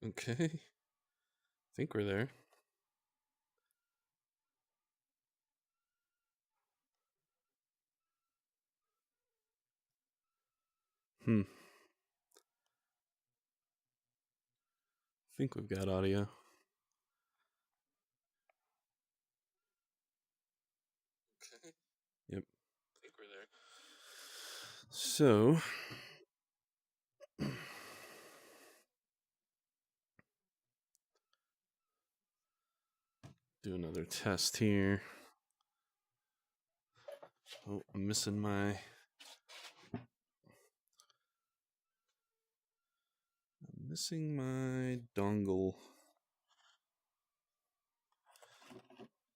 Okay, I think we're there. I think we've got audio. Okay. Yep. I think we're there. So, do another test here. Oh, I'm missing my dongle.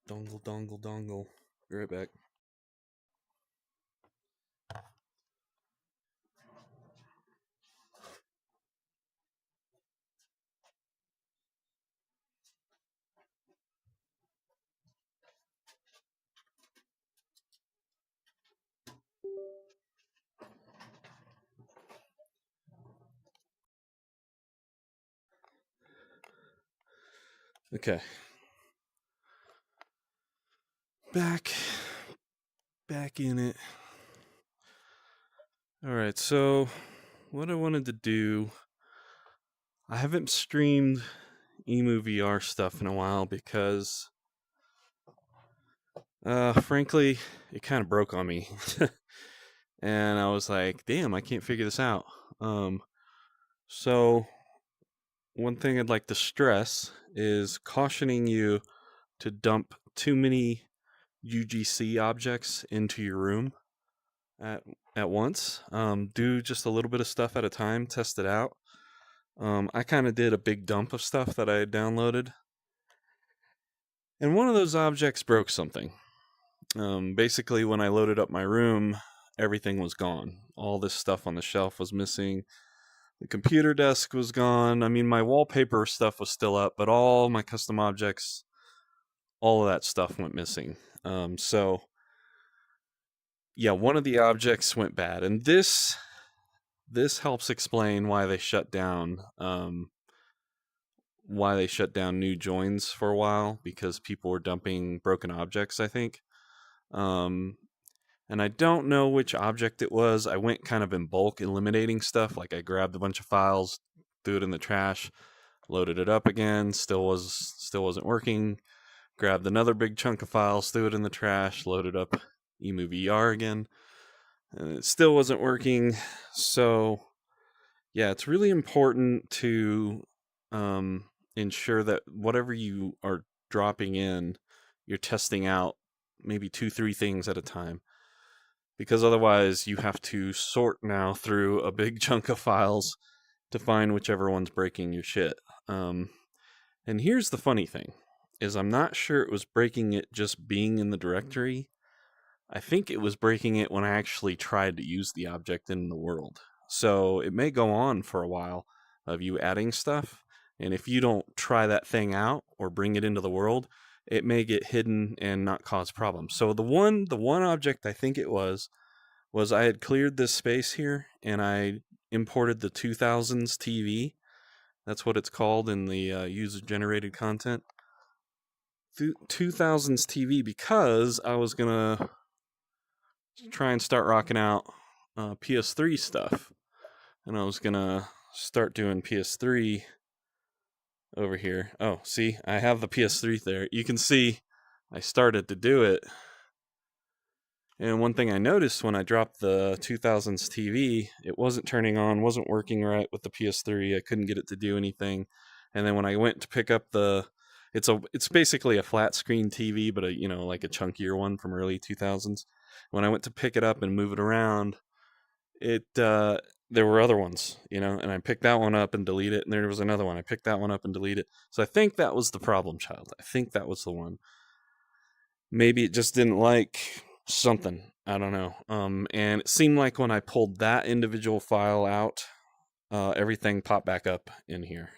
Dongle. Be right back. Okay. Back in it. All right, so what I wanted to do, I haven't streamed EmuVR stuff in a while because, frankly, it kind of broke on me. And I was like, damn, I can't figure this out. So one thing I'd like to stress is cautioning you to dump too many UGC objects into your room at once. Do just a little bit of stuff at a time, test it out. I kind of did a big dump of stuff that I had downloaded, and one of those objects broke something. Basically, when I loaded up my room, everything was gone. All this stuff on the shelf was missing. The computer desk was gone. I mean, my wallpaper stuff was still up, but all my custom objects, all of that stuff went missing. So, yeah, one of the objects went bad, and this helps explain why they shut down. Why they shut down new joins for a while, because people were dumping broken objects, I think. And I don't know which object it was. I went kind of in bulk eliminating stuff. Like I grabbed a bunch of files, threw it in the trash, loaded it up again, still wasn't working. Grabbed another big chunk of files, threw it in the trash, loaded up EmuVR again, and it still wasn't working. So, yeah, it's really important to ensure that whatever you are dropping in, you're testing out maybe 2-3 things at a time, because otherwise you have to sort now through a big chunk of files to find whichever one's breaking your shit. And here's the funny thing, is I'm not sure it was breaking it just being in the directory. I think it was breaking it when I actually tried to use the object in the world. So it may go on for a while of you adding stuff, and if you don't try that thing out or bring it into the world, it may get hidden and not cause problems. So the one object I think it was I had cleared this space here and I imported the 2000s TV. That's what it's called in the user-generated content. 2000s TV, because I was gonna try and start rocking out PS3 stuff, and I was gonna start doing PS3 over here. Oh, see, I have the PS3 there. You can see I started to do it. And one thing I noticed when I dropped the 2000s TV, it wasn't turning on, wasn't working right with the PS3. I couldn't get it to do anything. And then when I went to pick up it's basically a flat screen TV, but like a chunkier one from early 2000s. When I went to pick it up and move it around, there were other ones, and I picked that one up and delete it, and there was another one. I picked that one up and delete it. So I think that was the problem child. I think that was the one. Maybe it just didn't like something. I don't know. And it seemed like when I pulled that individual file out, everything popped back up in here.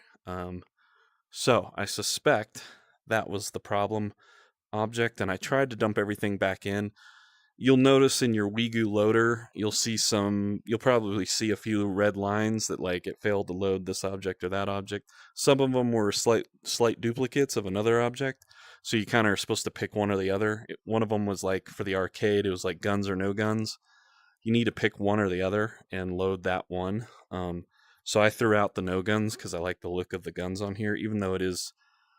So I suspect that was the problem object, and I tried to dump everything back in, you'll notice in your Wigu loader, you'll probably see a few red lines that like it failed to load this object or that object. Some of them were slight duplicates of another object. So you kind of are supposed to pick one or the other. One of them was like for the arcade, it was like guns or no guns. You need to pick one or the other and load that one. So I threw out the no guns because I like the look of the guns on here, even though it is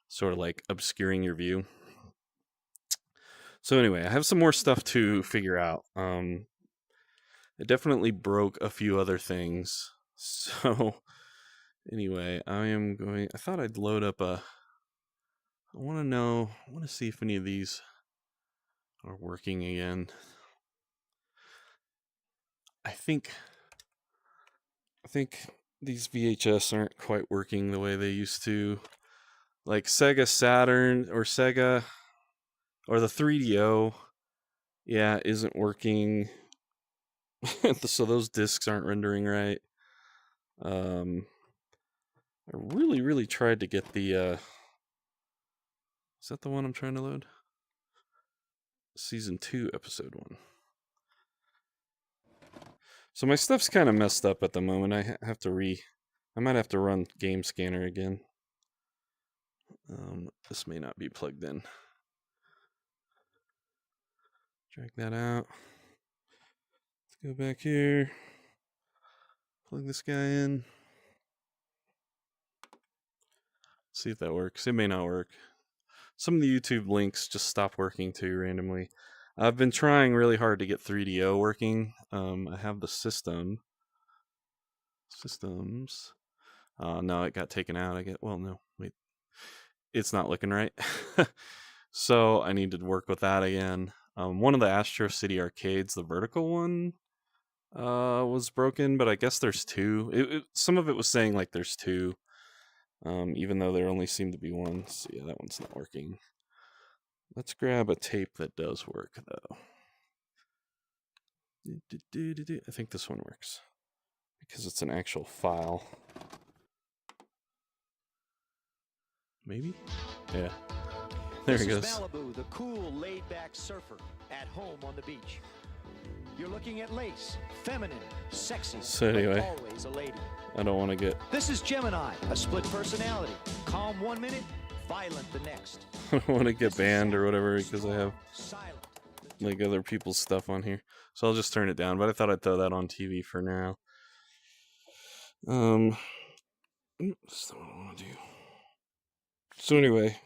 sort of like obscuring your view. So anyway, I have some more stuff to figure out. It definitely broke a few other things. So anyway, I thought I'd load up I want to see if any of these are working again. I think these VHS aren't quite working the way they used to. Like Sega Saturn or Sega or the 3DO, yeah, isn't working. So those discs aren't rendering right. I really tried to get the is that the one I'm trying to load? Season 2, episode 1. So my stuff's kind of messed up at the moment. I might have to run Game Scanner again. This may not be plugged in. Drag that out. Let's go back here. Plug this guy in. See if that works. It may not work. Some of the YouTube links just stop working too randomly. I've been trying really hard to get 3DO working. I have the systems. No, it got taken out. No, wait. It's not looking right. So I need to work with that again. One of the Astro City arcades, the vertical one, was broken, but I guess there's two. Some of it was saying like there's two, even though there only seemed to be one. So yeah, that one's not working. Let's grab a tape that does work, though. I think this one works because it's an actual file. Maybe? Yeah. There it goes. Malibu, the cool, laid-back surfer at home on the beach. You're looking at Lace, feminine, sexy, so anyway, but always a lady. I don't want to get... This is Gemini, a split personality. Calm 1 minute, violent the next. I don't want to get banned or whatever because I have like other people's stuff on here. So I'll just turn it down, but I thought I'd throw that on TV for now. That's not what I want to do. So anyway,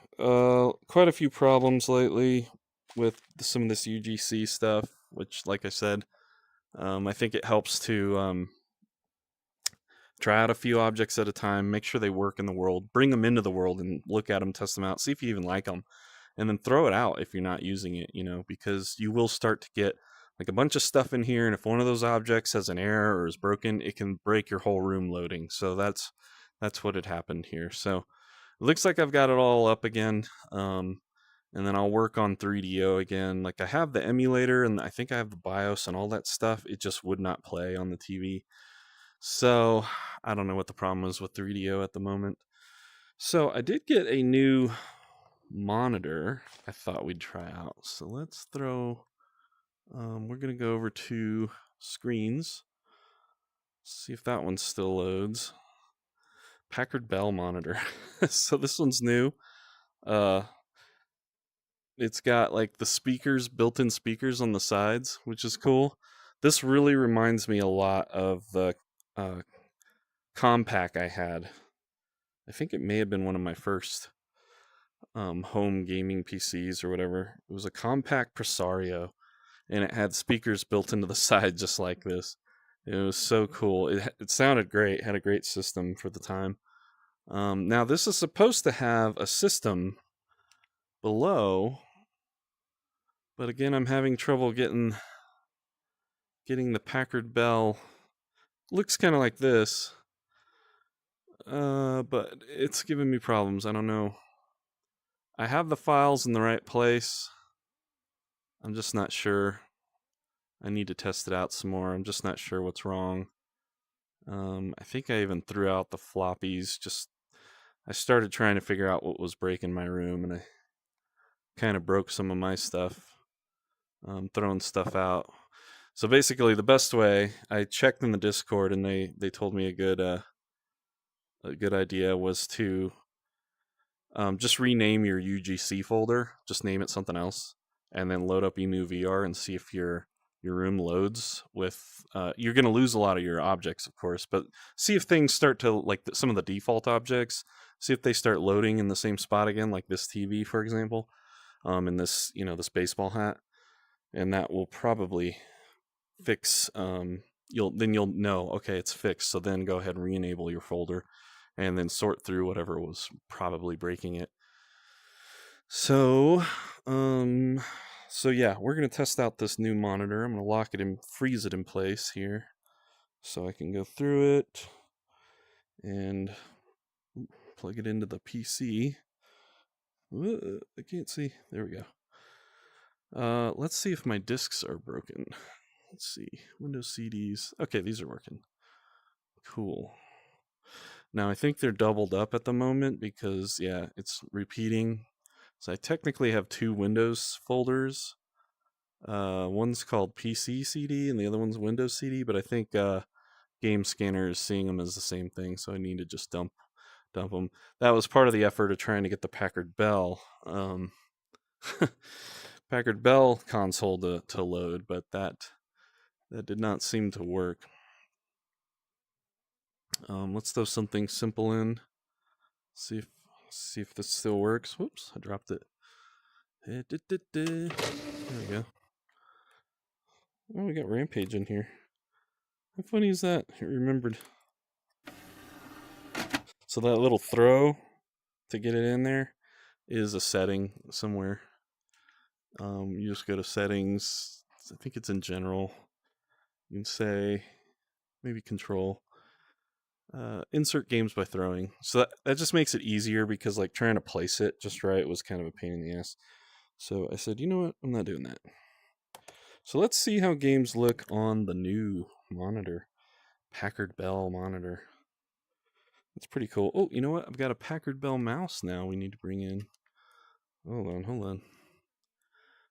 quite a few problems lately with some of this UGC stuff, which, like I said, I think it helps to try out a few objects at a time, make sure they work in the world, bring them into the world and look at them, test them out, see if you even like them, and then throw it out if you're not using it, because you will start to get like a bunch of stuff in here, and if one of those objects has an error or is broken, it can break your whole room loading. So that's what had happened here. So it looks like I've got it all up again, and then I'll work on 3DO again. Like I have the emulator, and I think I have the BIOS and all that stuff. It just would not play on the TV. So I don't know what the problem is with 3DO at the moment. So I did get a new monitor I thought we'd try out. So let's throw... we're going to go over to screens. See if that one still loads. Packard Bell monitor. So this one's new. It's got like the speakers, built-in speakers on the sides, which is cool. This really reminds me a lot of the Compaq I had. I think it may have been one of my first home gaming PCs or whatever. It was a Compaq Presario, and it had speakers built into the side just like this. It was so cool. It sounded great, had a great system for the time. Now this is supposed to have a system below, but again, I'm having trouble getting the Packard Bell. Looks kind of like this, but it's giving me problems. I don't know. I have the files in the right place. I'm just not sure. I need to test it out some more. I'm just not sure what's wrong. I think I even threw out the floppies. I started trying to figure out what was breaking my room, and I kind of broke some of my stuff. throwing stuff out. So basically, the best way, I checked in the Discord, and they told me a good idea was to just rename your UGC folder. Just name it something else, and then load up EmuVR and see if your room loads with. You're going to lose a lot of your objects, of course, but see if things start to, like some of the default objects. See if they start loading in the same spot again, like this TV, for example, and this this baseball hat, and that will probably fix. You'll know, okay, it's fixed. So then go ahead and re-enable your folder, and then sort through whatever was probably breaking it. So, yeah, we're gonna test out this new monitor. I'm gonna lock it and freeze it in place here, so I can go through it and plug it into the PC. I can't see. There we go. Let's see if my discs are broken. Let's see. Windows CDs. Okay, these are working. Cool. Now I think they're doubled up at the moment because, yeah, it's repeating. So I technically have two Windows folders. One's called PC CD and the other one's Windows CD, but I think Game Scanner is seeing them as the same thing, so I need to just dump them. That was part of the effort of trying to get the Packard Bell Packard Bell console to load, but that did not seem to work. Let's throw something simple in. See if this still works. Whoops, I dropped it. There we go. Oh, we got Rampage in here. How funny is that? I remembered. So that little throw to get it in there is a setting somewhere. You just go to settings. I think it's in general. You can say maybe control. Insert games by throwing. So that just makes it easier because like trying to place it just right was kind of a pain in the ass. So I said, you know what? I'm not doing that. So let's see how games look on the new monitor. Packard Bell monitor. It's pretty cool. Oh, you know what? I've got a Packard Bell mouse now we need to bring in. Hold on.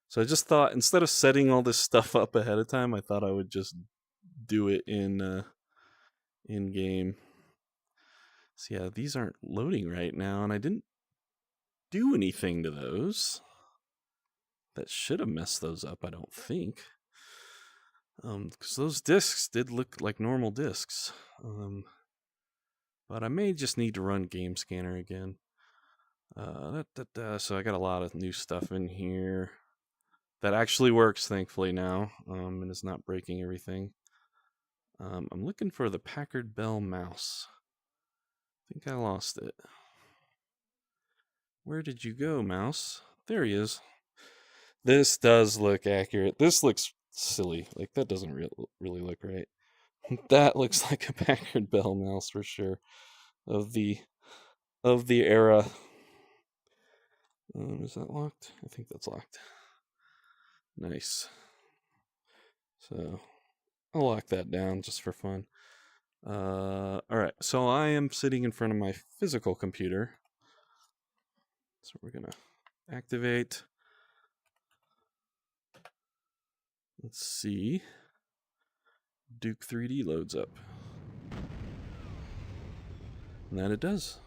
So I just thought, instead of setting all this stuff up ahead of time, I thought I would just do it in game. So yeah, these aren't loading right now, and I didn't do anything to those. That should have messed those up, I don't think. Because those discs did look like normal discs. But I may just need to run Game Scanner again. So I got a lot of new stuff in here that actually works, thankfully, now, and is not breaking everything. I'm looking for the Packard Bell mouse. I think I lost it. Where did you go, mouse? There he is. This does look accurate. This looks silly. Like, that doesn't really look right. That looks like a Packard Bell mouse for sure. Of the era. Is that locked? I think that's locked. Nice. So I'll lock that down just for fun. Alright, so I am sitting in front of my physical computer. So we're gonna activate. Let's see. Duke 3D loads up. And that it does.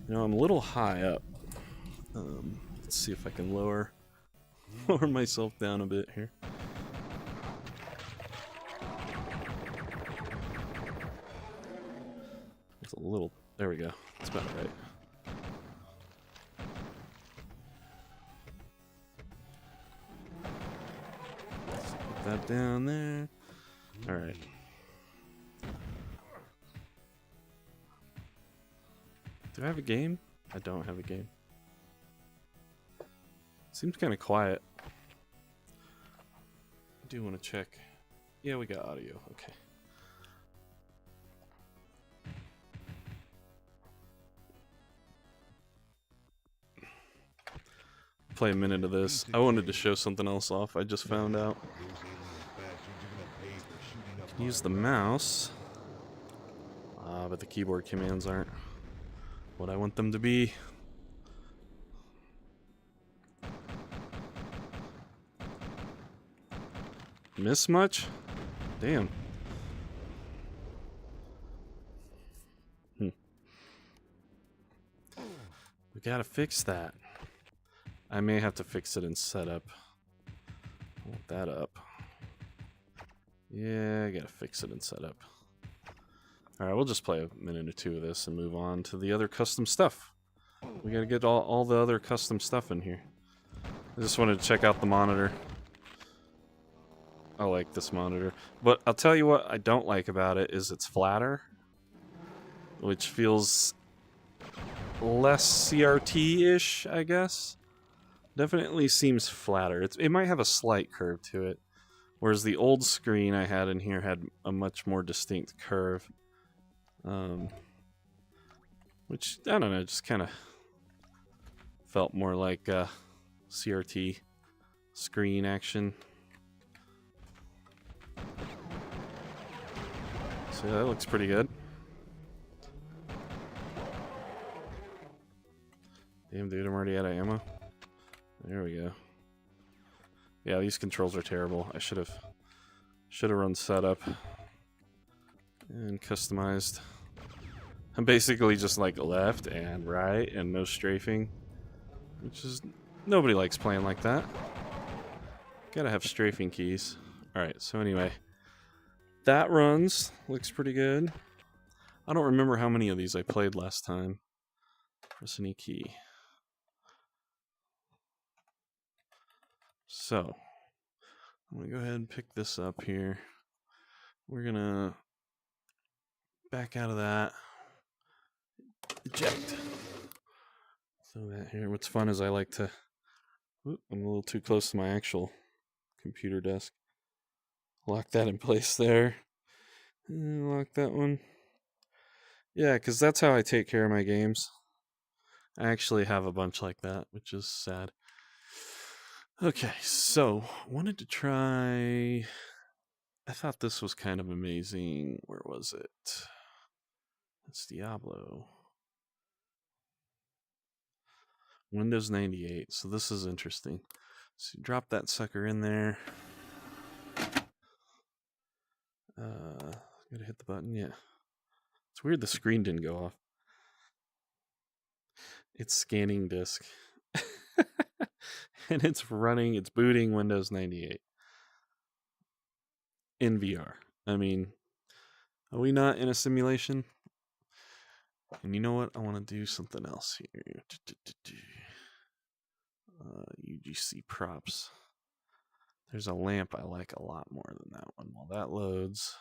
Now I'm a little high up. Let's see if I can lower myself down a bit here. It's a little. There we go. That's about right. Let's put that down there. All right. Do I have a game? I don't have a game. Seems kind of quiet. I do want to check. Yeah, we got audio. Okay. play a minute of this. I wanted to show something else off. I just found out. Can use the mouse. But the keyboard commands aren't what I want them to be. Miss much? Damn. We gotta fix that. I may have to fix it in setup. Hold that up. Yeah, I gotta fix it in setup. Alright, we'll just play a minute or two of this and move on to the other custom stuff. We gotta get all the other custom stuff in here. I just wanted to check out the monitor. I like this monitor. But I'll tell you what I don't like about it is it's flatter. Which feels less CRT-ish, I guess. Definitely seems flatter. It might have a slight curve to it. Whereas the old screen I had in here had a much more distinct curve. Which, I don't know, just kind of felt more like CRT screen action. So yeah, that looks pretty good. Damn, dude, I'm already out of ammo. There we go. Yeah, these controls are terrible. I should have run setup and customized. I'm basically just like left and right and no strafing, which is nobody likes playing like that. Gotta have strafing keys. All right. So anyway, that runs. Looks pretty good. I don't remember how many of these I played last time. Press any key. So I'm gonna go ahead and pick this up here. We're gonna back out of that. Eject. Throw that here. What's fun is I like to... Oop, I'm a little too close to my actual computer desk. Lock that in place there. And lock that one. Yeah, because that's how I take care of my games. I actually have a bunch like that, which is sad. Okay, so wanted to try... I thought this was kind of amazing. Where was it? That's Diablo. Windows 98. So this is interesting. So you drop that sucker in there. Gotta hit the button. Yeah. It's weird the screen didn't go off. It's scanning disk. And it's running, it's booting Windows 98. In VR. I mean, are we not in a simulation? And you know what? I want to do something else here. UGC props. There's a lamp I like a lot more than that one. While that loads,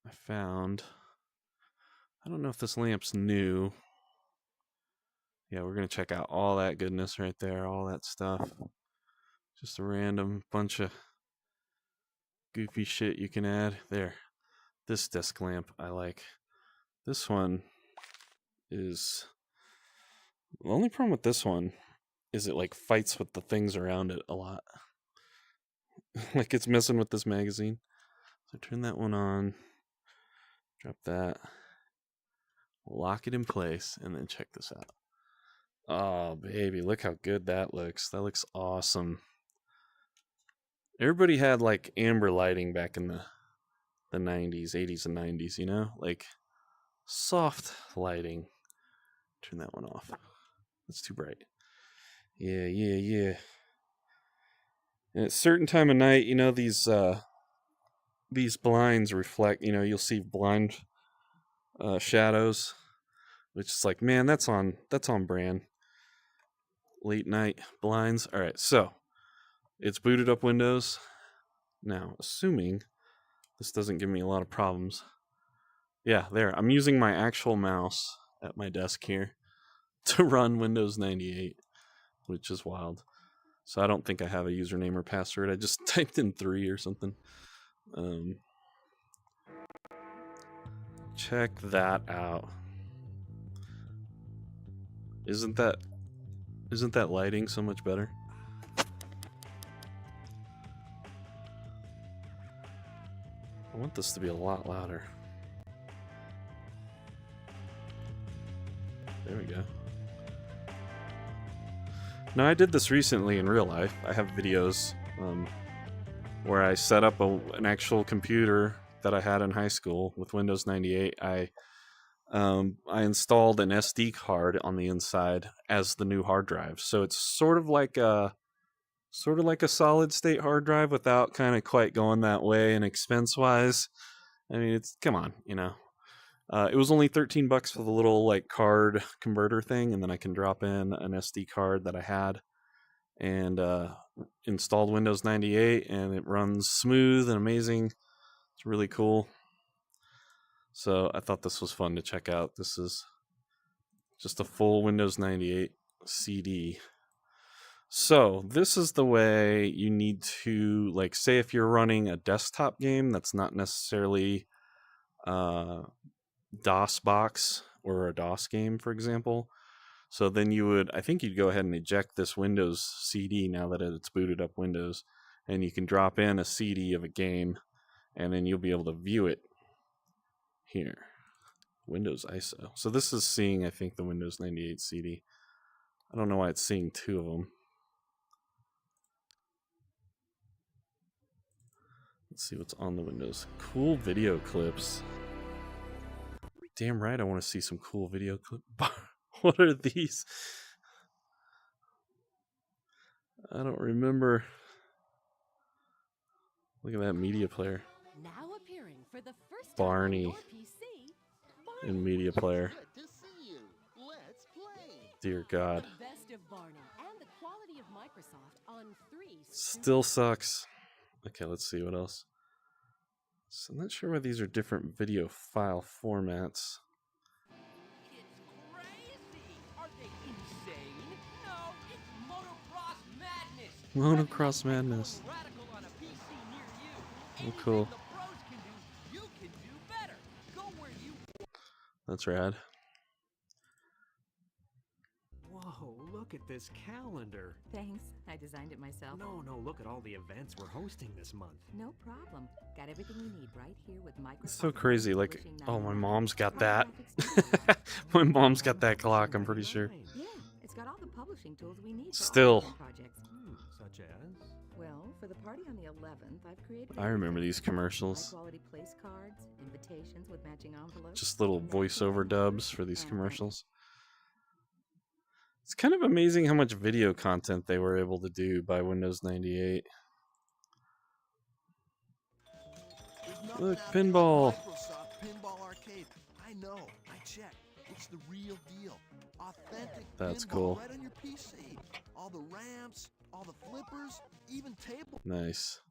I found... I don't know if this lamp's new. Yeah, we're going to check out all that goodness right there. All that stuff. Just a random bunch of goofy shit you can add. There. This desk lamp I like. This one is... The only problem with this one is it like fights with the things around it a lot. Like it's messing with this magazine. So turn that one on. Drop that. Lock it in place. And then check this out. Oh, baby. Look how good that looks. That looks awesome. Everybody had like amber lighting back in the 90s, 80s, and 90s, you know? Like soft lighting. Turn that one off. That's too bright. Yeah. And at a certain time of night, you know, these blinds reflect, you know, you'll see blind shadows, which is like, man, that's on brand. Late night blinds. All right, so it's booted up Windows. Now, assuming this doesn't give me a lot of problems. Yeah, there. I'm using my actual mouse at my desk here to run Windows 98, which is wild. So I don't think I have a username or password. I just typed in 3 or something. Check that out. Isn't that Isn't that lighting so much better? I want this to be a lot louder. There we go. Now, I did this recently in real life. I have videos where I set up an actual computer that I had in high school with Windows 98. I installed an SD card on the inside as the new hard drive. So it's sort of like a solid state hard drive without kind of quite going that way, and expense wise, I mean, it's, come on, you know. It was only $13 for the little like card converter thing, and then I can drop in an SD card that I had, and installed Windows 98, and it runs smooth and amazing. It's really cool. So I thought this was fun to check out. This is just a full Windows 98 CD. So this is the way you need to, like, say if you're running a desktop game that's not necessarily DOS box or a DOS game, for example. So then I think you'd go ahead and eject this Windows CD now that it's booted up Windows, and you can drop in a CD of a game, and then you'll be able to view it here. Windows ISO. So this is seeing, I think, the Windows 98 CD. I don't know why it's seeing two of them. Let's see what's on the Windows. Cool video clips. Damn right I want to see some cool video clips. What are these? I don't remember. Look at that media player. Now appearing for the first Barney time on your PC, in media player. Good to see you. Let's play. Dear God. the best of Barney and the quality of Microsoft on 3 Still sucks. Okay, let's see what else. So I'm not sure why these are different video file formats. It's crazy! Are they insane? No, it's motocross madness! Motocross madness. Radical on a PC near you. Oh, cool. Anything the pros can do, you can do better. Go where you... That's rad. Whoa, look at this calendar. Thanks. I designed it myself. No, look at all the events we're hosting this month. No problem. Got everything you need right here with Microsoft. It's so crazy. Like, Publishing oh, my 99. mom's got that. Graphics My mom's got that clock, I'm pretty sure. Yeah, it's got all the publishing tools we need. For Still. all of our projects. Such as? Well, for the party on the 11th, I've created. I remember these everything. commercials. High-quality place cards, invitations with matching envelopes. Just little and that's voiceover it. dubs for these Right. commercials. It's kind of amazing how much video content they were able to do by Windows 98. There's Look, nothing out pinball. there like Microsoft Pinball Arcade. I know. I checked. It's the real deal. Authentic That's pinball cool. right on your PC. All the ramps, all the flippers, even table. Nice.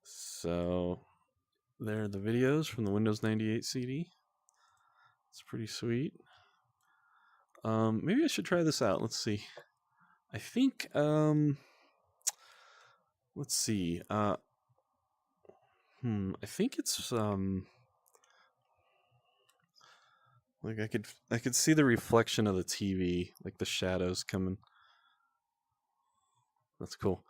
So, there are the videos from the Windows 98 CD. It's pretty sweet. Maybe I should try this out. Let's see. I think, let's see. I think it's, like I could see the reflection of the TV, like the shadows coming. That's cool.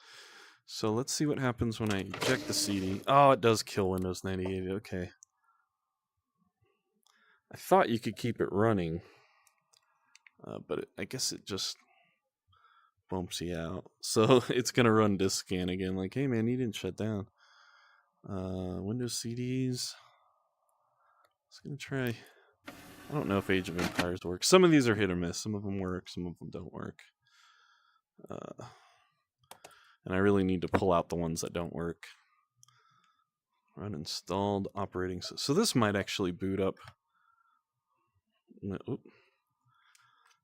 So let's see what happens when I eject the CD. Oh, it does kill Windows 98. Okay. I thought you could keep it running, but I guess it just bumps you out. So it's going to run disk scan again. Like, hey man, you didn't shut down. Windows CDs. It's going to try. I don't know if Age of Empires works. Some of these are hit or miss. Some of them work. Some of them don't work. And I really need to pull out the ones that don't work. Run installed operating system. So this might actually boot up.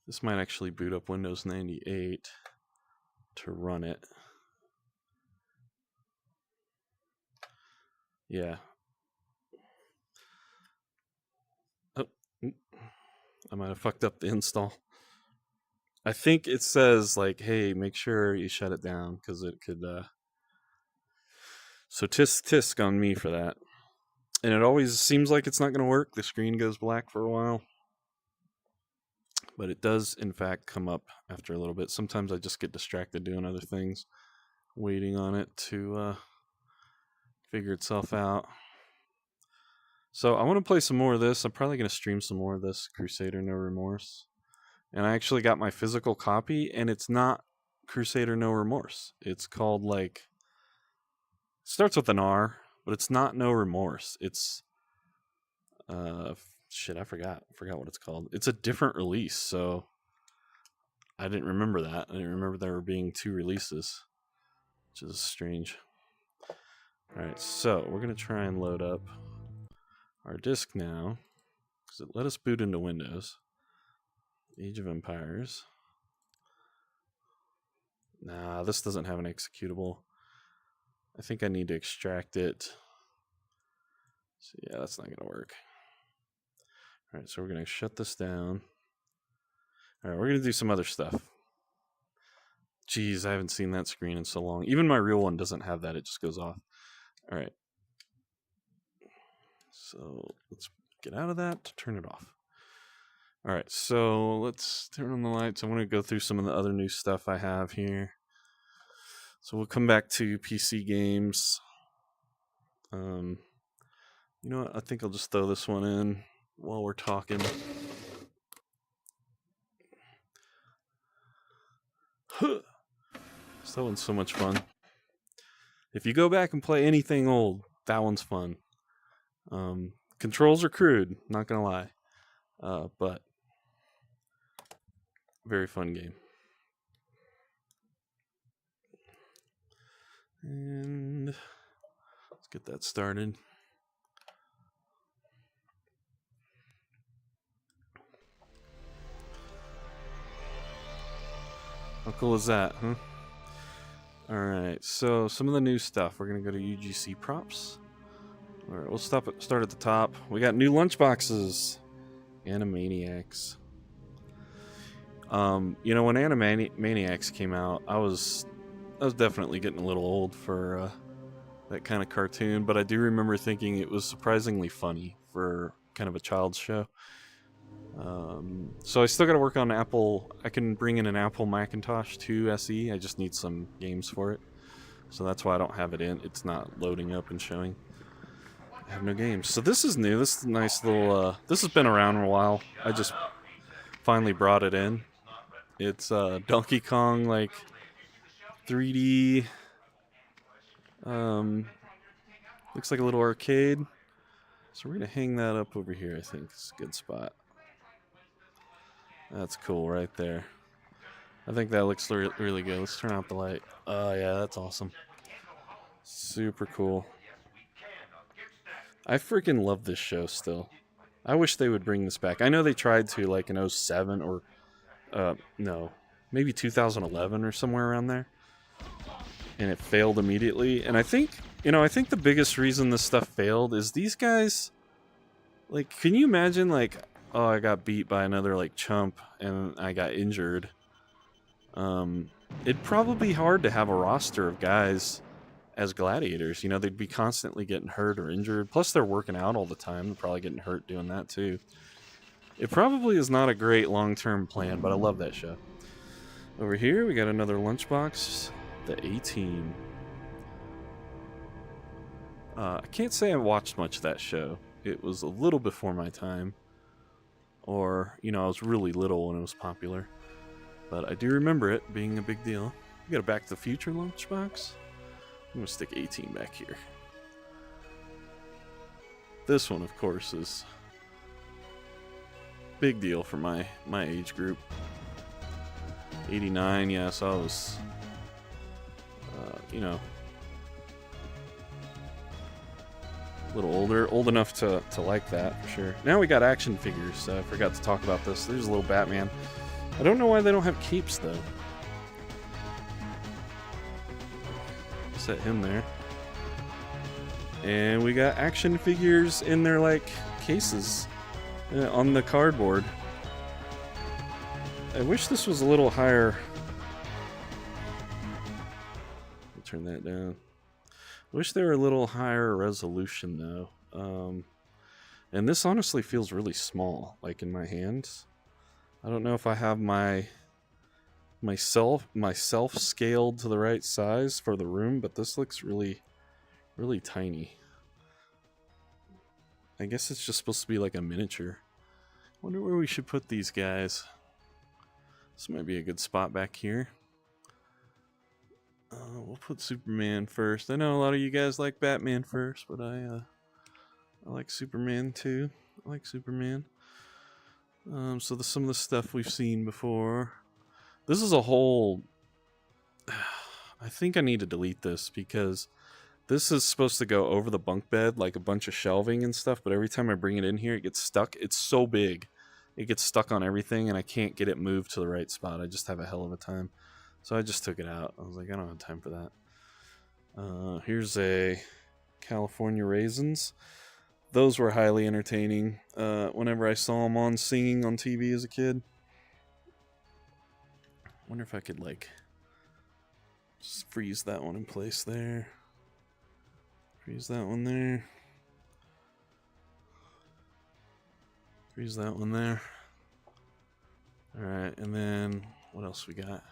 This might actually boot up Windows 98 to run it. Yeah. Oh, I might have fucked up the install. I think it says, like, hey, make sure you shut it down, because it could, so tisk on me for that. And it always seems like it's not going to work. The screen goes black for a while. but it does in fact come up after a little bit. Sometimes I just get distracted doing other things, waiting on it to figure itself out. So I want to play some more of this. I'm probably going to stream some more of this Crusader No Remorse. And I actually got my physical copy, and it's not Crusader No Remorse. It's called like, starts with an R, but it's not No Remorse. It's shit, I forgot what it's called. It's a different release, so I didn't remember that. I didn't remember there were being 2 releases, which is strange. All right, so we're gonna try and load up our disk now, because it let us boot into Windows. Age of Empires. Nah, this doesn't have an executable. I think I need to extract it. So yeah, that's not gonna work. All right, so we're gonna shut this down. All right, we're gonna do some other stuff. Jeez, I haven't seen that screen in so long. Even my real one doesn't have that, it just goes off. All right. So let's get out of that to turn it off. All right, so let's turn on the lights. I want to go through some of the other new stuff I have here. So we'll come back to PC games. You know what? I think I'll just throw this one in while we're talking. So that one's so much fun. If you go back and play anything old, that one's fun. Controls are crude, not gonna lie, but very fun game. And let's get that started. How cool is that, huh? Alright, so some of the new stuff. We're going to go to UGC props. Alright, we'll start at the top. We got new lunchboxes. Animaniacs. You know, when Animaniacs came out, I was definitely getting a little old for that kind of cartoon, but I do remember thinking it was surprisingly funny for kind of a child's show. So I still got to work on Apple. I can bring in an Apple Macintosh 2 SE. I just need some games for it. So that's why I don't have it in. It's not loading up and showing. I have no games. So this is new. This is a nice little... this has been around for a while. I just finally brought it in. It's Donkey Kong, like, 3D. Looks like a little arcade. So we're going to hang that up over here, I think. It's a good spot. That's cool right there. I think that looks really good. Let's turn out the light. Oh, yeah, that's awesome. Super cool. I freaking love this show still. I wish they would bring this back. I know they tried to, like, in 07 or... no. Maybe 2011 or somewhere around there. And it failed immediately. And I think, you know, I think the biggest reason this stuff failed is these guys... Like, can you imagine, like... Oh, I got beat by another, like, chump, and I got injured. It'd probably be hard to have a roster of guys as gladiators. You know, they'd be constantly getting hurt or injured. Plus, they're working out all the time. They're probably getting hurt doing that, too. It probably is not a great long-term plan, but I love that show. Over here, we got another lunchbox. The A-Team. I can't say I watched much of that show. It was a little before my time. Or, you know, I was really little when it was popular. But I do remember it being a big deal. We got a Back to the Future lunchbox. I'm going to stick 18 back here. This one, of course, is big deal for my age group. 89, yeah, so I was, you know, a little older, old enough to like that, for sure. Now we got action figures. I forgot to talk about this. There's a little Batman. I don't know why they don't have capes, though. Set him there. And we got action figures in their, like, cases on the cardboard. I wish this was a little higher. I'll turn that down. I wish they were a little higher resolution, though. And this honestly feels really small, like in my hands. I don't know if I have myself scaled to the right size for the room, but this looks really tiny. I guess it's just supposed to be like a miniature. Wonder where we should put these guys. This might be a good spot back here. We'll put Superman first. I know a lot of you guys like Batman first, but I like Superman too. I like Superman. So some of the stuff we've seen before. This is a whole... I think I need to delete this because this is supposed to go over the bunk bed, like a bunch of shelving and stuff, but every time I bring it in here, it gets stuck. It's so big. It gets stuck on everything, and I can't get it moved to the right spot. I just have a hell of a time. So I just took it out. I was like, I don't have time for that. Here's a California Raisins. Those were highly entertaining whenever I saw them on singing on TV as a kid. Wonder if I could, like, just freeze that one in place there. Freeze that one there. Freeze that one there. Alright, and then what else we got?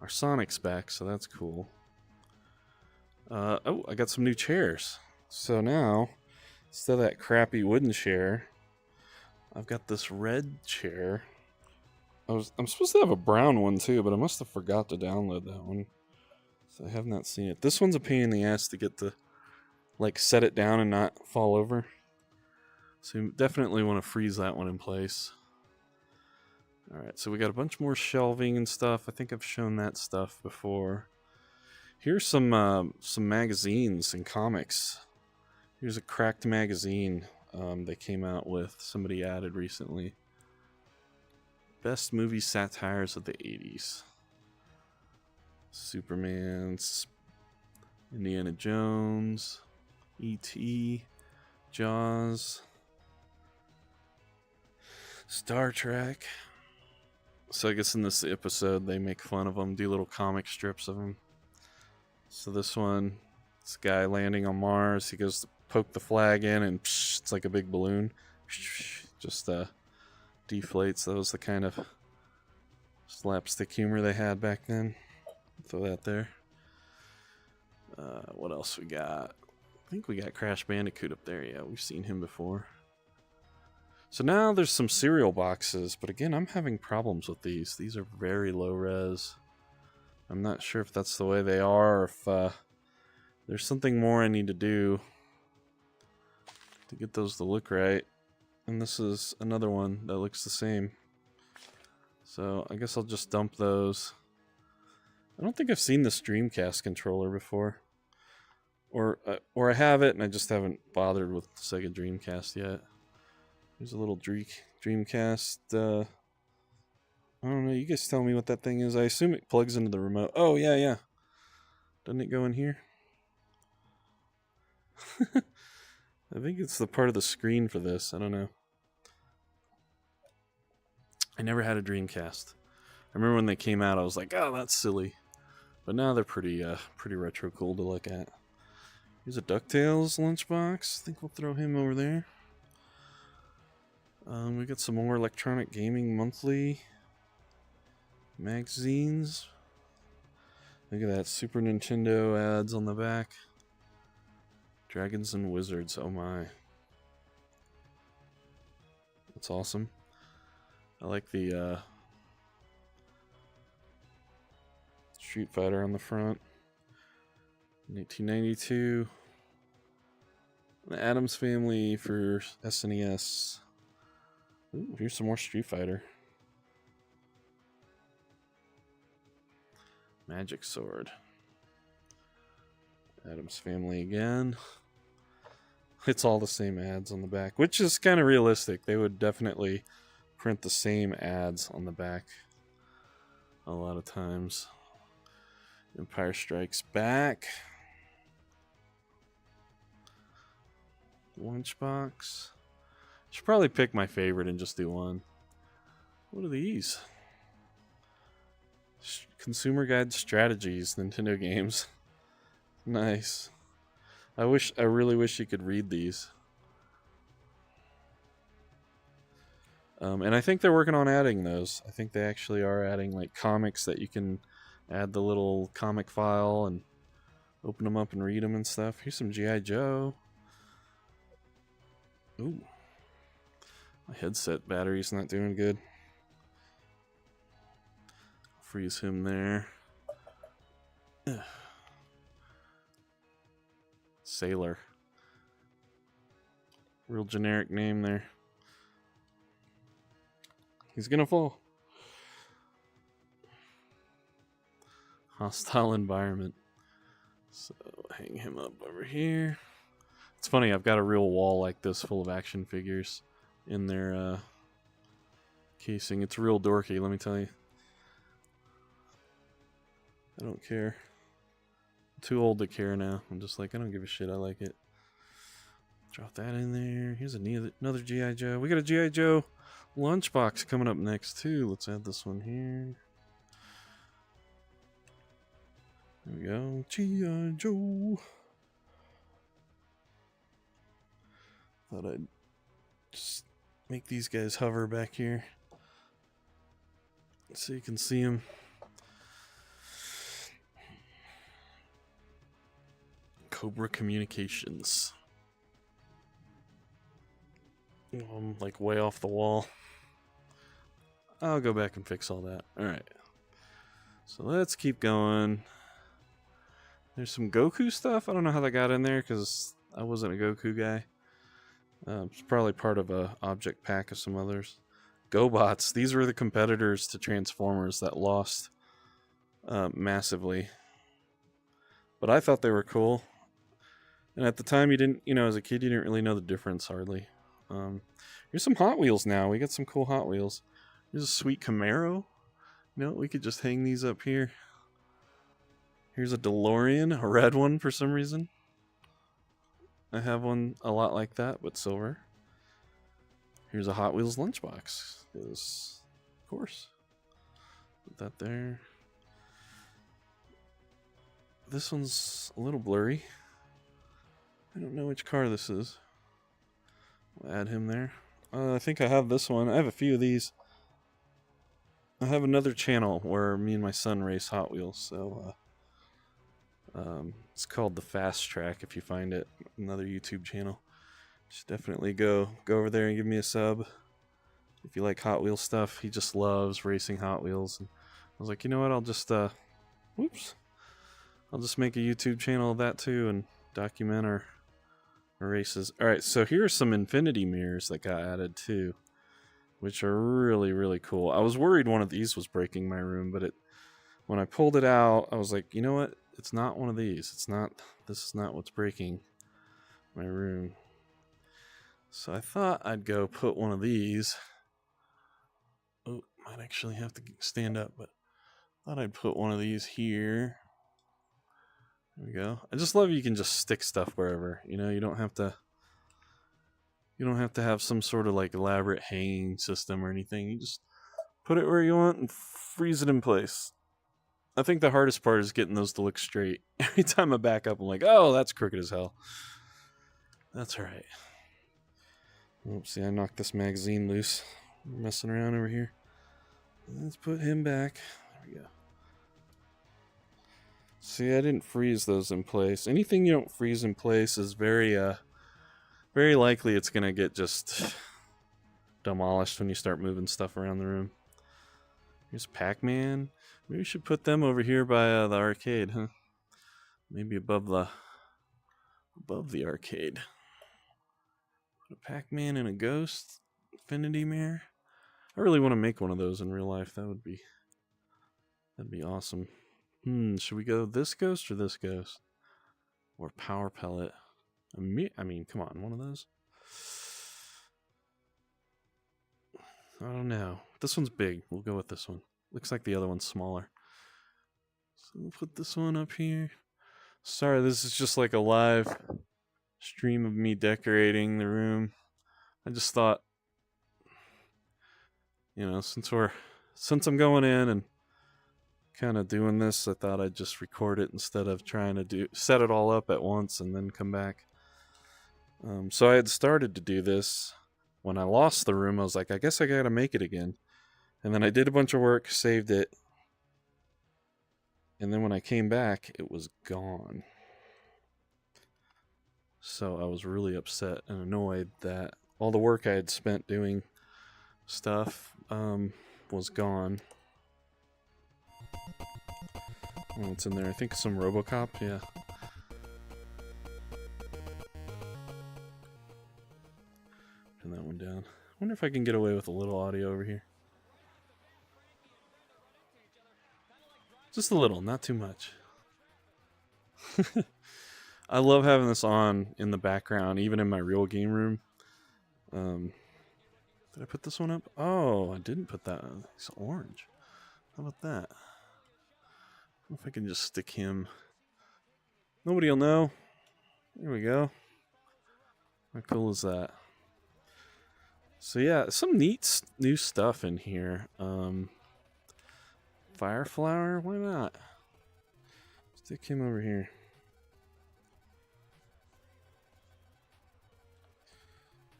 Our Sonic's back, so that's cool. Oh, I got some new chairs. So now, instead of that crappy wooden chair, I've got this red chair. I'm supposed to have a brown one too, but I must have forgot to download that one. So I have not seen it. This one's a pain in the ass to get to, like, set it down and not fall over. So you definitely want to freeze that one in place. Alright, so we got a bunch more shelving and stuff. I think I've shown that stuff before. Here's some magazines and comics. Here's a cracked magazine they came out with. Somebody added recently. Best movie satires of the 80s. Superman's, Indiana Jones, E.T., Jaws, Star Trek. So I guess in this episode they make fun of them, do little comic strips of them. So this one, this guy landing on Mars, he goes to poke the flag in and psh, it's like a big balloon. Just deflates. That was the kind of slapstick humor they had back then. Throw that there. What else we got? I think we got Crash Bandicoot up there. Yeah, we've seen him before. So now there's some cereal boxes, but again, I'm having problems with these. These are very low res. I'm not sure if that's the way they are, or if there's something more I need to do to get those to look right. And this is another one that looks the same. So I guess I'll just dump those. I don't think I've seen this Dreamcast controller before. Or I have it and I just haven't bothered with Sega Dreamcast yet. There's a little Dreamcast. I don't know, you guys tell me what that thing is. I assume it plugs into the remote. Oh, yeah. Doesn't it go in here? I think it's the part of the screen for this. I don't know. I never had a Dreamcast. I remember when they came out, I was like, oh, that's silly. But now they're pretty retro cool to look at. Here's a DuckTales lunchbox. I think we'll throw him over there. We got some more Electronic Gaming Monthly magazines. Look at that, Super Nintendo ads on the back. Dragons and Wizards, oh my. That's awesome. I like the Street Fighter on the front. 1992. The Addams Family for SNES. Ooh, here's some more Street Fighter. Magic Sword. Addams Family again. It's all the same ads on the back, which is kind of realistic. They would definitely print the same ads on the back a lot of times. Empire Strikes Back. Lunchbox. Should probably pick my favorite and just do one. What are these? Consumer Guide Strategies, Nintendo games. Nice. I really wish you could read these. And I think they're working on adding those. I think they actually are adding like comics that you can add the little comic file and open them up and read them and stuff. Here's some G.I. Joe. Ooh. My headset battery's not doing good. Freeze him there. Ugh. Sailor. Real generic name there. He's gonna fall. Hostile environment. So hang him up over here. It's funny, I've got a real wall like this full of action figures in their casing. It's real dorky, let me tell you. I don't care. I'm too old to care now. I'm just like, I don't give a shit, I like it. Drop that in there. Here's another G.I. Joe. We got a G.I. Joe lunchbox coming up next too. Let's add this one here. There we go. G.I. Joe. Thought I'd just make these guys hover back here so you can see them. Cobra Communications. I'm like way off the wall. I'll go back and fix all that. Alright. So let's keep going. There's some Goku stuff. I don't know how that got in there because I wasn't a Goku guy. It's probably part of a object pack of some others. GoBots. These were the competitors to Transformers that lost massively. But I thought they were cool. And at the time, you didn't, as a kid, you didn't really know the difference hardly. Here's some Hot Wheels now. We got some cool Hot Wheels. Here's a sweet Camaro. We could just hang these up here. Here's a DeLorean, a red one for some reason. I have one a lot like that, but silver. Here's a Hot Wheels lunchbox. Because, of course. Put that there. This one's a little blurry. I don't know which car this is. We'll add him there. I think I have this one. I have a few of these. I have another channel where me and my son race Hot Wheels, so it's called The Fast Track if you find it. Another YouTube channel. Just definitely go over there and give me a sub. If you like Hot Wheels stuff, he just loves racing Hot Wheels. And I was like, you know what, I'll just I'll just make a YouTube channel of that too and document our races. Alright, so here are some infinity mirrors that got added too, which are really, really cool. I was worried one of these was breaking my room, but when I pulled it out, I was like, you know what? It's not one of these. This is not what's breaking my room. So I thought I'd go put one of these. Oh, might actually have to stand up, but I thought I'd put one of these here. There we go. I just love you can just stick stuff wherever. You don't have to have some sort of like elaborate hanging system or anything. You just put it where you want and freeze it in place. I think the hardest part is getting those to look straight. Every time I back up, I'm like, oh, that's crooked as hell. That's alright. Oopsie, I knocked this magazine loose. I'm messing around over here. Let's put him back. There we go. See, I didn't freeze those in place. Anything you don't freeze in place is very likely it's gonna get just demolished when you start moving stuff around the room. Here's Pac-Man. Maybe we should put them over here by the arcade, huh? Maybe above the arcade. Put a Pac-Man and a Ghost infinity mirror. I really want to make one of those in real life. That'd be awesome. Should we go this Ghost or this Ghost? Or Power Pellet? I mean, come on, one of those. I don't know. This one's big. We'll go with this one. Looks like the other one's smaller. So we'll put this one up here. Sorry, this is just like a live stream of me decorating the room. I just thought, since I'm going in and kind of doing this, I thought I'd just record it instead of trying to set it all up at once and then come back. So I had started to do this when I lost the room, I was like, I guess I gotta make it again. And then I did a bunch of work, saved it. And then when I came back, it was gone. So I was really upset and annoyed that all the work I had spent doing stuff was gone. Oh, what's in there? I think some RoboCop, yeah. Turn that one down. I wonder if I can get away with a little audio over here. Just a little, not too much. I love having this on in the background, even in my real game room. Did I put this one up? Oh, I didn't put that on. It's orange. How about that? I don't know if I can just stick him. Nobody will know. There we go. How cool is that? So yeah, some neat new stuff in here. Fireflower? Why not? Stick him over here.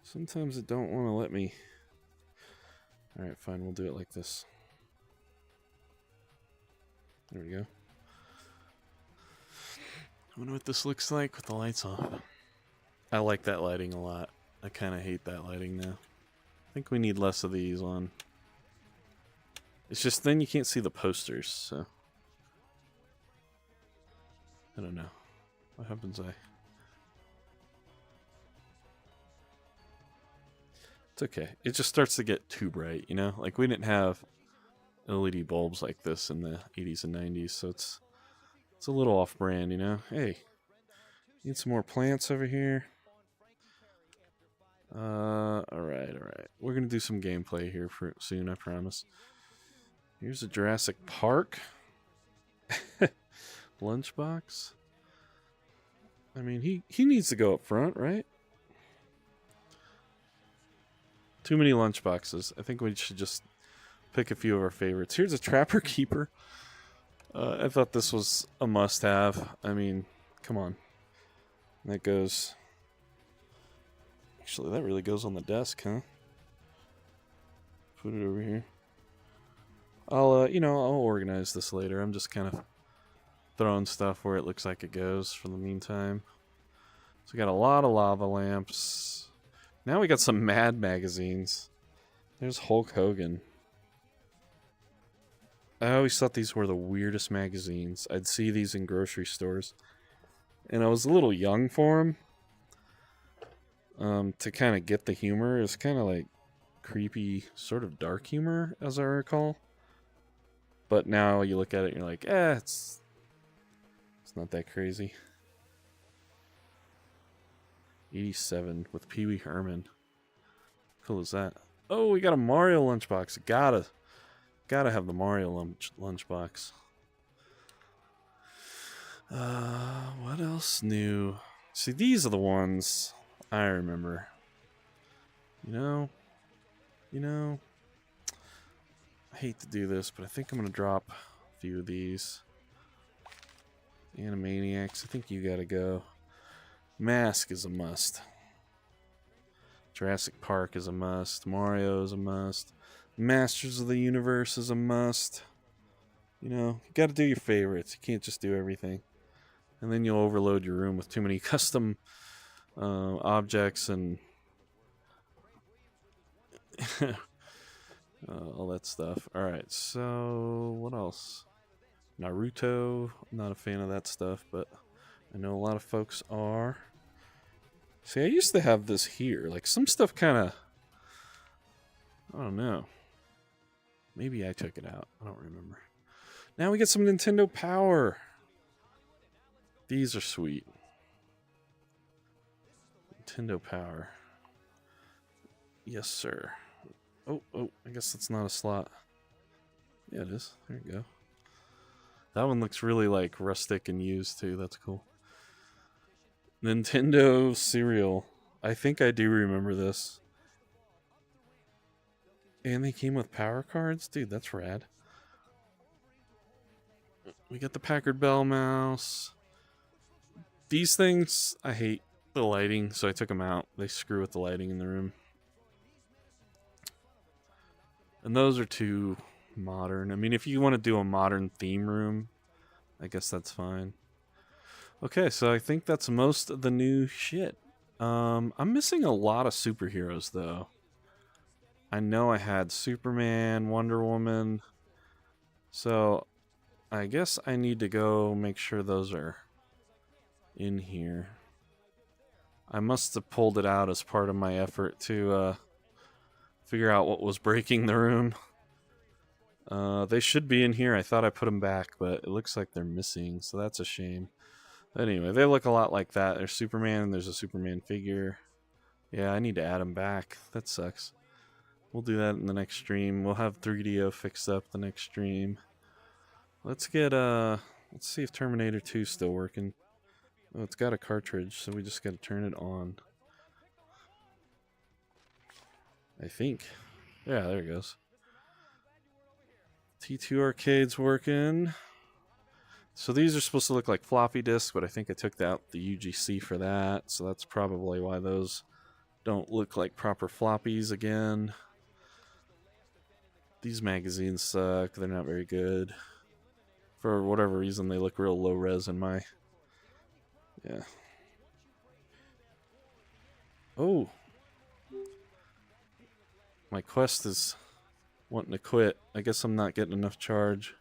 Sometimes it don't want to let me. Alright, fine, we'll do it like this. There we go. I wonder what this looks like with the lights off. I like that lighting a lot. I kind of hate that lighting now. I think we need less of these on. It's just then you can't see the posters, so. I don't know. What happens It's okay. It just starts to get too bright, you know? Like, we didn't have LED bulbs like this in the 80s and 90s, so it's a little off-brand, you know? Hey, need some more plants over here. Alright. We're gonna do some gameplay here soon, I promise. Here's a Jurassic Park. Lunchbox. I mean, he needs to go up front, right? Too many lunchboxes. I think we should just pick a few of our favorites. Here's a Trapper Keeper. I thought this was a must-have. I mean, come on. That goes... Actually, that really goes on the desk, huh? Put it over here. I'll organize this later. I'm just kind of throwing stuff where it looks like it goes for the meantime. So we got a lot of lava lamps. Now we got some Mad magazines. There's Hulk Hogan. I always thought these were the weirdest magazines. I'd see these in grocery stores. And I was a little young for them. To kind of get the humor. It's kind of like creepy, sort of dark humor, as I recall. But now you look at it and you're like, it's not that crazy. 87 with Pee Wee Herman. Cool is that? Oh, we got a Mario lunchbox. Gotta have the Mario lunchbox. What else new? See, these are the ones I remember. You know, I hate to do this, but I think I'm gonna drop a few of these. Animaniacs, I think you gotta go. Mask is a must. Jurassic Park is a must. Mario is a must. Masters of the Universe is a must. You know, you gotta do your favorites. You can't just do everything. And then you'll overload your room with too many custom objects and all that stuff. Alright, so what else? Naruto. I'm not a fan of that stuff, but I know a lot of folks are. See, I used to have this here. Like, some stuff kind of... I don't know. Maybe I took it out. I don't remember. Now we get some Nintendo Power. These are sweet. Nintendo Power. Yes, sir. Oh, I guess that's not a slot. Yeah, it is. There you go. That one looks really, like, rustic and used, too. That's cool. Nintendo cereal. I think I do remember this. And they came with power cards? Dude, that's rad. We got the Packard Bell mouse. These things, I hate the lighting, so I took them out. They screw with the lighting in the room. And those are too modern. I mean, if you want to do a modern theme room, I guess that's fine. Okay, so I think that's most of the new shit. I'm missing a lot of superheroes, though. I know I had Superman, Wonder Woman. So I guess I need to go make sure those are in here. I must have pulled it out as part of my effort to figure out what was breaking the room. They should be in here. I thought I put them back, but it looks like they're missing, so that's a shame. Anyway, they look a lot like that. There's Superman, and there's a Superman figure. Yeah, I need to add them back. That sucks. We'll do that in the next stream. We'll have 3DO fixed up the next stream. Let's get, let's see if Terminator 2's still working. Oh, it's got a cartridge, so we just gotta turn it on. I think. Yeah, there it goes. T2 Arcade's working. So these are supposed to look like floppy disks, but I think I took out the UGC for that, so that's probably why those don't look like proper floppies again. These magazines suck. They're not very good. For whatever reason, they look real low res in my... Yeah. Oh! My Quest is wanting to quit. I guess I'm not getting enough charge.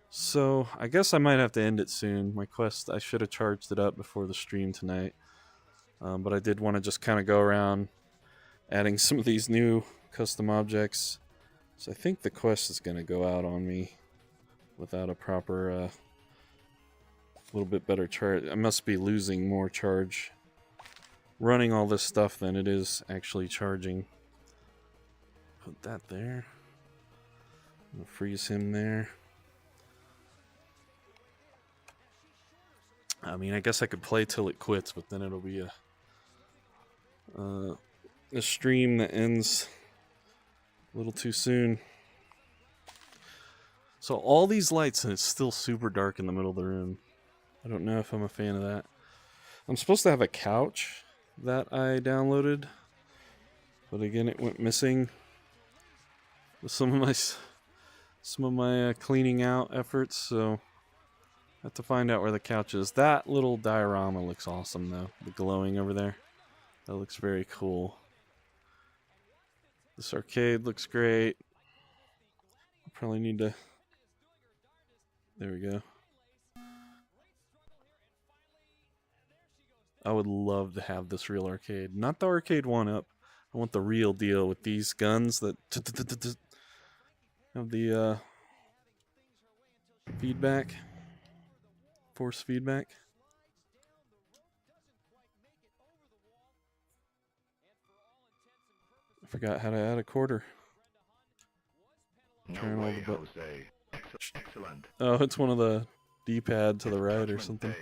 So, I guess I might have to end it soon. My Quest, I should have charged it up before the stream tonight. But I did want to just kind of go around adding some of these new custom objects. So I think the Quest is going to go out on me without a proper, little bit better charge. I must be losing more charge running all this stuff than it is actually charging. Put that there. I'm going to freeze him there. I mean, I guess I could play till it quits, but then it'll be a stream that ends a little too soon. So all these lights, and it's still super dark in the middle of the room. I don't know if I'm a fan of that. I'm supposed to have a couch that I downloaded, but again, it went missing with some of my cleaning out efforts. So I have to find out where the couch is. That little diorama looks awesome, though. The glowing over there. That looks very cool. This arcade looks great. I probably need to... There we go. I would love to have this real arcade. Not the arcade one-up. I want the real deal with these guns that have the feedback. Force feedback. I forgot how to add a quarter. Turn all the buttons. Excellent. Oh, it's one of the D-pad to the right or something.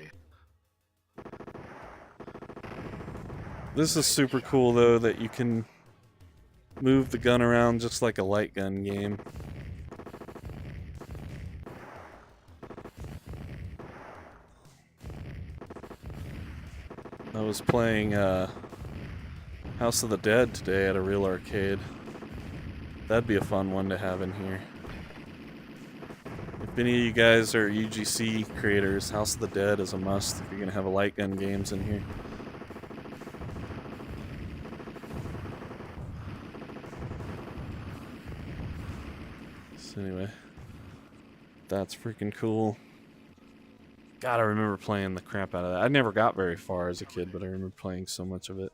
This is super cool, though, that you can move the gun around just like a light gun game. I was playing House of the Dead today at a real arcade. That'd be a fun one to have in here. If any of you guys are UGC creators, House of the Dead is a must if you're going to have a light gun games in here. So anyway, that's freaking cool. God, I remember playing the crap out of that. I never got very far as a kid, but I remember playing so much of it.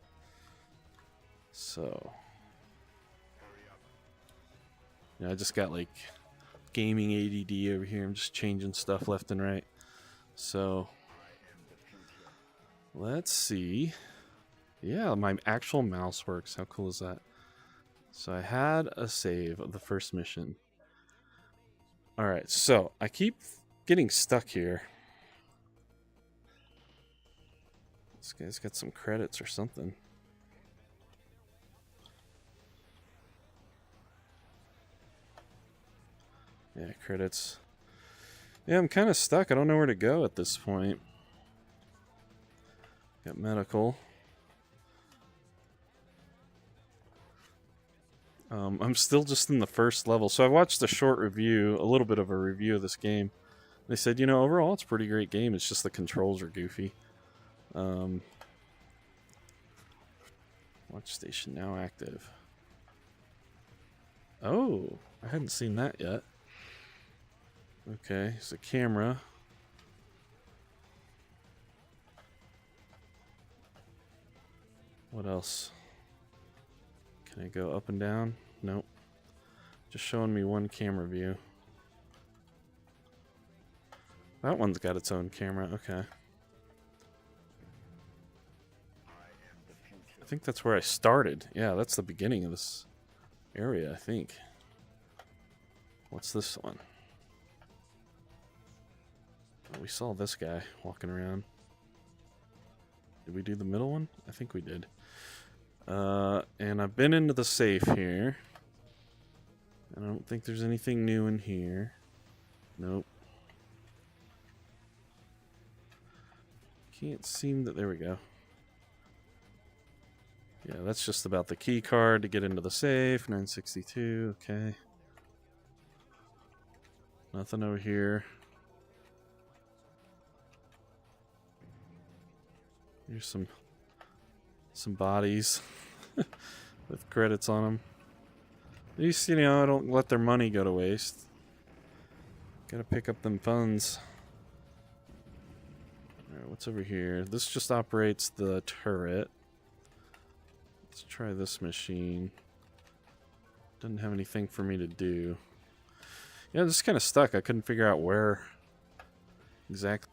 So, yeah, I just got like gaming ADD over here. I'm just changing stuff left and right. So, let's see. Yeah, my actual mouse works. How cool is that? So I had a save of the first mission. Alright, so I keep getting stuck here. This guy's got some credits or something. Yeah, credits. Yeah, I'm kind of stuck. I don't know where to go at this point. Got medical. I'm still just in the first level. So I watched a short review, a little bit of a review of this game. They said, you know, overall it's a pretty great game. It's just the controls are goofy. Watch station now active. Oh, I hadn't seen that yet. Okay, it's a camera. What else? Can I go up and down? Nope. Just showing me one camera view. That one's got its own camera. Okay. I think that's where I started. Yeah, that's the beginning of this area, I think. What's this one? Oh, we saw this guy walking around. Did we do the middle one? I think we did. And I've been into the safe here. I don't think there's anything new in here. Nope. Can't seem that... There we go. Yeah, that's just about the key card to get into the safe. 962, okay. Nothing over here. Here's some bodies with credits on them. At least, you know, I don't let their money go to waste. Gotta pick up them funds. Alright, what's over here? This just operates the turret. Let's try this machine. Doesn't have anything for me to do. Yeah, I'm just kind of stuck. I couldn't figure out where exactly.